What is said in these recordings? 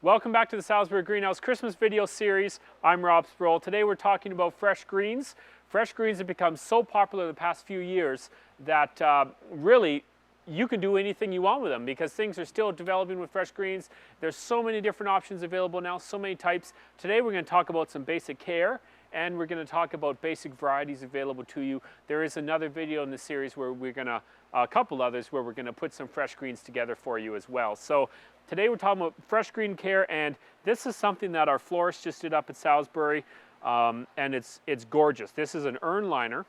Welcome back to the Salisbury Greenhouse Christmas video series. I'm Rob Sproul. Today we're talking about fresh greens. Fresh greens have become so popular the past few years that really you can do anything you want with them because things are still developing with fresh greens. There's so many different options available now, so many types. Today we're going to talk about some basic care and we're going to talk about basic varieties available to you. There is another video in the series where we're going to, a couple others where we're going to put some fresh greens together for you as well. So today we're talking about fresh green care, and this is something that our florist just did up at Salisbury, and it's gorgeous. This is an urn liner,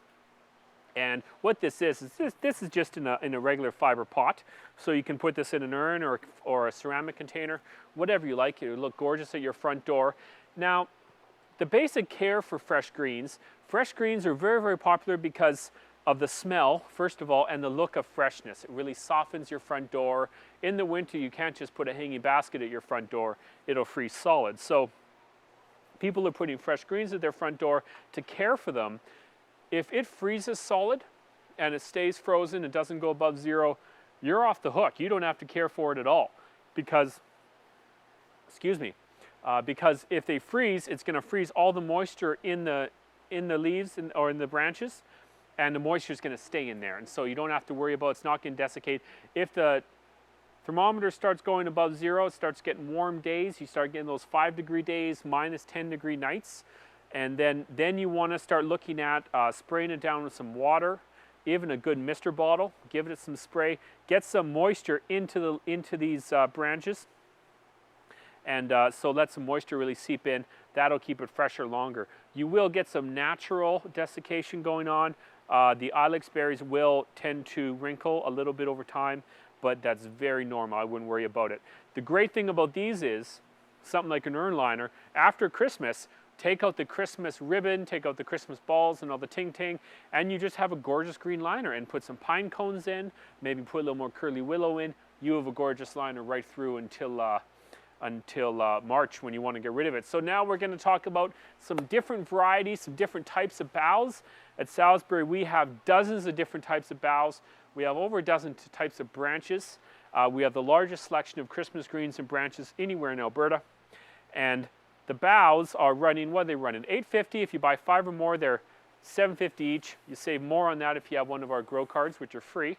and what this is this is just in a regular fiber pot. So you can put this in an urn or a ceramic container, whatever you like. It'll look gorgeous at your front door. Now, the basic care for fresh greens are very, very popular because of the smell, first of all, and the look of freshness. It really softens your front door. In the winter, you can't just put a hanging basket at your front door. It'll freeze solid. So people are putting fresh greens at their front door to care for them. If it freezes solid and it stays frozen, it doesn't go above zero, you're off the hook. You don't have to care for it at all because, because if they freeze, it's going to freeze all the moisture in the leaves or in the branches, and the moisture is going to stay in there, and so you don't have to worry about it's not going to desiccate. If the thermometer starts going above zero, it starts getting warm days, you start getting those 5-degree days, minus 10-degree nights, and then you want to start looking at spraying it down with some water, even a good mister bottle, give it some spray, get some moisture into these branches, and so let some moisture really seep in. That'll keep it fresher longer. You will get some natural desiccation going on. The ilex berries will tend to wrinkle a little bit over time, but that's very normal. I wouldn't worry about it. The great thing about these is, something like an urn liner, after Christmas, take out the Christmas ribbon, take out the Christmas balls and all the ting-ting, and you just have a gorgeous green liner, and put some pine cones in, maybe put a little more curly willow in. You have a gorgeous liner right through until March when you want to get rid of it. So now we're going to talk about some different varieties, some different types of boughs. At Salisbury we have dozens of different types of boughs. We have over a dozen types of branches. We have the largest selection of Christmas greens and branches anywhere in Alberta. And the boughs are running, what are they running? $8.50. If you buy 5 or more, they're $7.50 each. You save more on that if you have one of our grow cards, which are free.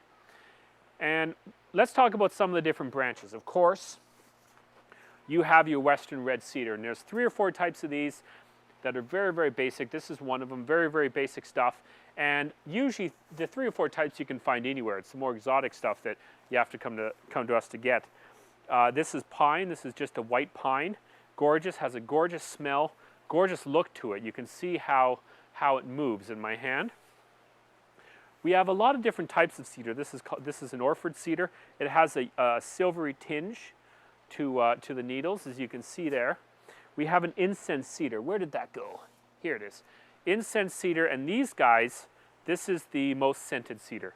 And let's talk about some of the different branches. Of course, you have your Western red cedar, and there's 3 or 4 types of these that are very, very basic. This is one of them, very, very basic stuff. And usually the 3 or 4 types you can find anywhere. It's the more exotic stuff that you have to come to us to get. This is pine. This is just a white pine. Gorgeous, has a gorgeous smell, gorgeous look to it. You can see how it moves in my hand. We have a lot of different types of cedar. This is an Orford cedar. It has a silvery tinge to the needles, as you can see there. We have an incense cedar. Where did that go? Here it is. Incense cedar, and these guys, this is the most scented cedar,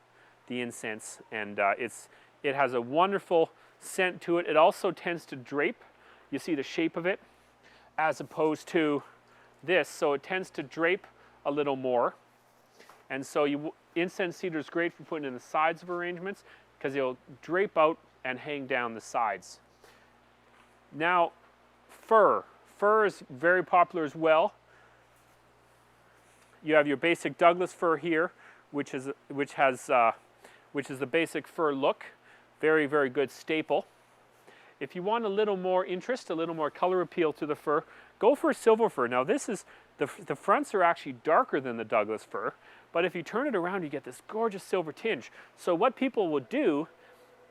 the incense, and it has a wonderful scent to it. It also tends to drape. You see the shape of it, as opposed to this, so it tends to drape a little more. And so incense cedar is great for putting in the sides of arrangements because it'll drape out and hang down the sides. Now, fir. Fir is very popular as well. You have your basic Douglas fir here, which is the basic fir look. Very, very good staple. If you want a little more interest, a little more color appeal to the fir, go for a silver fir. Now this is, the fronts are actually darker than the Douglas fir, but if you turn it around, you get this gorgeous silver tinge. So what people will do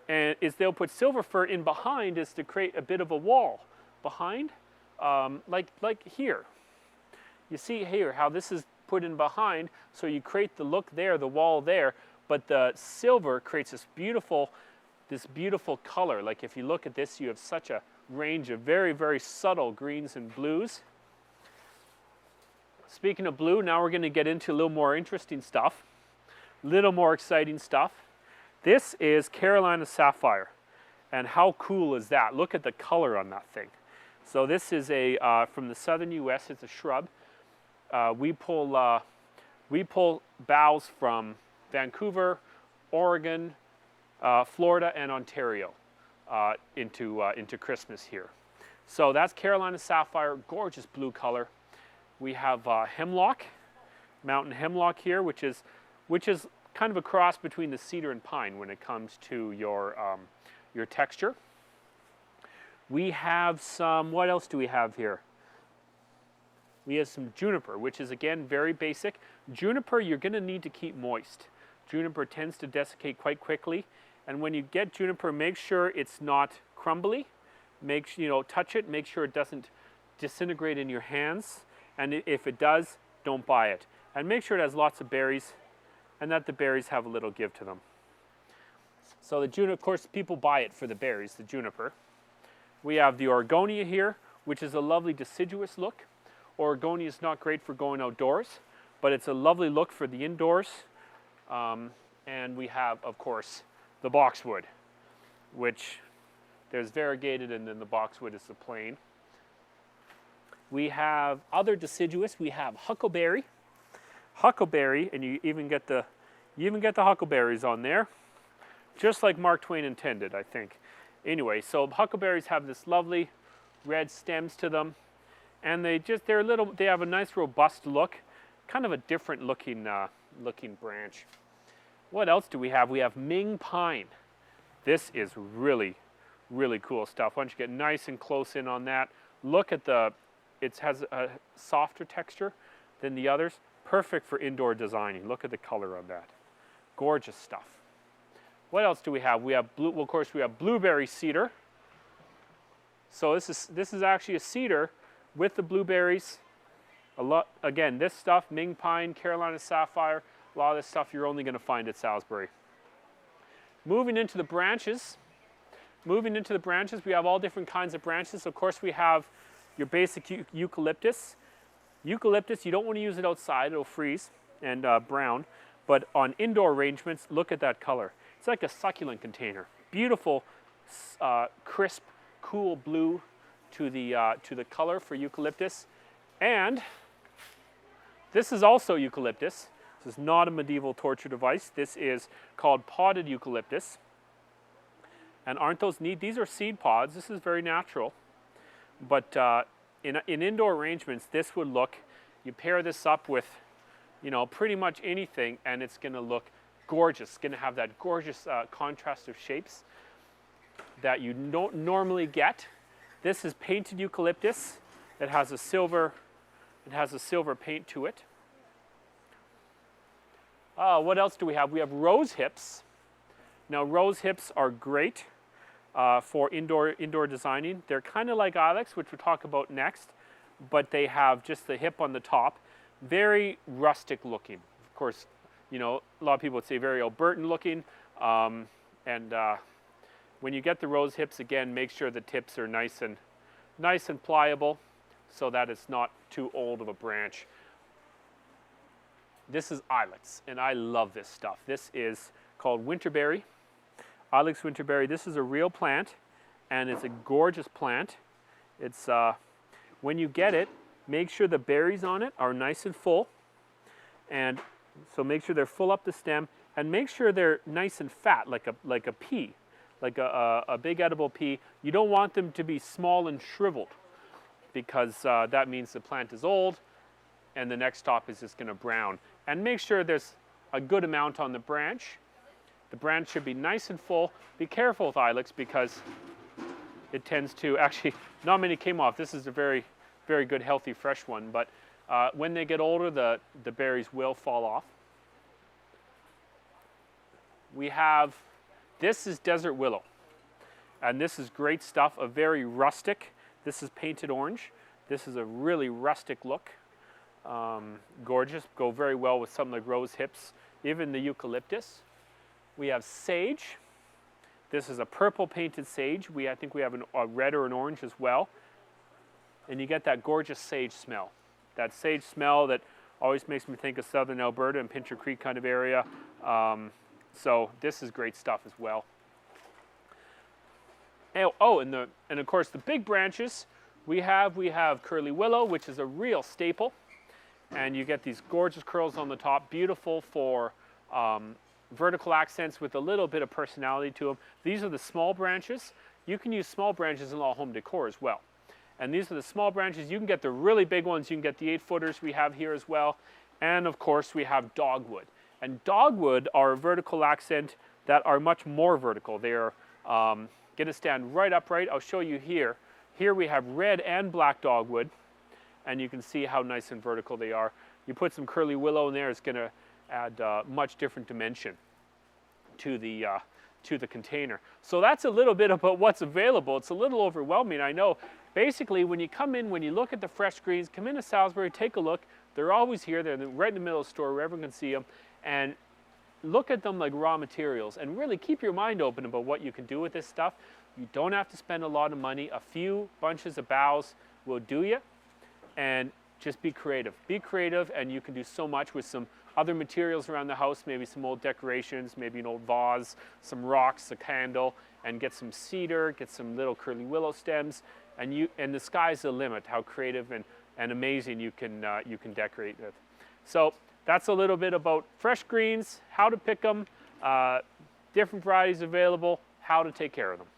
is they'll put silver fir in behind is to create a bit of a wall behind, like here. You see here how this is put in behind, so you create the look there, the wall there, but the silver creates this beautiful color. Like if you look at this, you have such a range of very, very subtle greens and blues. Speaking of blue, now we're going to get into a little more interesting stuff, a little more exciting stuff. This is Carolina sapphire, and how cool is that? Look at the color on that thing. So this is from the southern U.S. It's a shrub. We pull boughs from Vancouver, Oregon, Florida, and Ontario into Christmas here. So that's Carolina sapphire, gorgeous blue color. We have hemlock, mountain hemlock here, which is kind of a cross between the cedar and pine when it comes to your texture. We have some, what else do we have here? We have some juniper, which is again very basic. Juniper you're going to need to keep moist. Juniper tends to desiccate quite quickly, and when you get juniper, make sure it's not crumbly. Make sure, you know, touch it, make sure it doesn't disintegrate in your hands, and if it does, don't buy it. And make sure it has lots of berries, and that the berries have a little give to them. So the juniper, of course, people buy it for the berries, the juniper. We have the Oregonia here, which is a lovely deciduous look. Oregonia is not great for going outdoors, but it's a lovely look for the indoors. And we have, of course, the boxwood, which there's variegated, and then the boxwood is the plain. We have other deciduous. We have huckleberry. Huckleberry, and you even get the huckleberries on there, just like Mark Twain intended, I think. Anyway, so huckleberries have this lovely red stems to them, and they have a nice robust look, kind of a different looking branch. What else do we have? We have Ming pine. This is really, really cool stuff. Once you get nice and close in on that, look at it has a softer texture than the others. Perfect for indoor designing. Look at the color of that. Gorgeous stuff. What else do we have? We have well, of course, we have blueberry cedar. So this is actually a cedar with the blueberries. Again, this stuff, Ming pine, Carolina sapphire, a lot of this stuff you're only going to find at Salisbury. Moving into the branches, we have all different kinds of branches. Of course, we have your basic eucalyptus. Eucalyptus, you don't want to use it outside, it'll freeze and brown. But on indoor arrangements, look at that color. It's like a succulent container. Beautiful, crisp, cool blue to the color for eucalyptus. And this is also eucalyptus. This is not a medieval torture device. This is called potted eucalyptus. And aren't those neat? These are seed pods. This is very natural. But in indoor arrangements, this would look, you pair this up with, you know, pretty much anything, and it's going to look gorgeous. It's going to have that gorgeous contrast of shapes that you don't normally get. This is painted eucalyptus. It has a silver paint to it. What else do we have? We have rose hips. Now, rose hips are great for indoor designing. They're kind of like ilex, which we'll talk about next, but they have just the hip on the top. Very rustic looking. Of course, you know, a lot of people would say very Albertan looking. When you get the rose hips, again, make sure the tips are nice and pliable so that it's not too old of a branch. This is ilex, and I love this stuff. This is called winterberry, ilex winterberry. This is a real plant, and it's a gorgeous plant. It's when you get it, make sure the berries on it are nice and full, and so make sure they're full up the stem, and make sure they're nice and fat, like a pea, like a big edible pea. You don't want them to be small and shriveled, because that means the plant is old, and the next top is just going to brown. And make sure there's a good amount on the branch. The branch should be nice and full. Be careful with ilex because it tends to, actually, not many came off. This is a very, very good, healthy, fresh one. But when they get older, the berries will fall off. We have, this is desert willow. And this is great stuff, a very rustic. This is painted orange. This is a really rustic look. Gorgeous, go very well with something like rose hips, even the eucalyptus. We have sage. This is a purple painted sage. I think we have a red or an orange as well. And you get that gorgeous sage smell. That sage smell that always makes me think of southern Alberta and Pincher Creek kind of area. So this is great stuff as well. And of course the big branches we have curly willow, which is a real staple. And you get these gorgeous curls on the top, beautiful for vertical accents with a little bit of personality to them. These are the small branches. You can use small branches in all home decor as well. And these are the small branches. You can get the really big ones. You can get the 8-footers we have here as well. And of course, we have dogwood. And dogwood are a vertical accent that are much more vertical. They are going to stand right upright. I'll show you here. Here we have red and black dogwood, and you can see how nice and vertical they are. You put some curly willow in there, it's going to add much different dimension to the container. So that's a little bit about what's available. It's a little overwhelming, I know. Basically, when you come in, when you look at the fresh greens, come into Salisbury, take a look. They're always here. They're right in the middle of the store where everyone can see them. And look at them like raw materials and really keep your mind open about what you can do with this stuff. You don't have to spend a lot of money. A few bunches of boughs will do you. And just be creative. Be creative, and you can do so much with some other materials around the house, maybe some old decorations, maybe an old vase, some rocks, a candle, and get some cedar, get some little curly willow stems, and the sky's the limit, how creative and amazing you can decorate with. So that's a little bit about fresh greens, how to pick them, different varieties available, how to take care of them.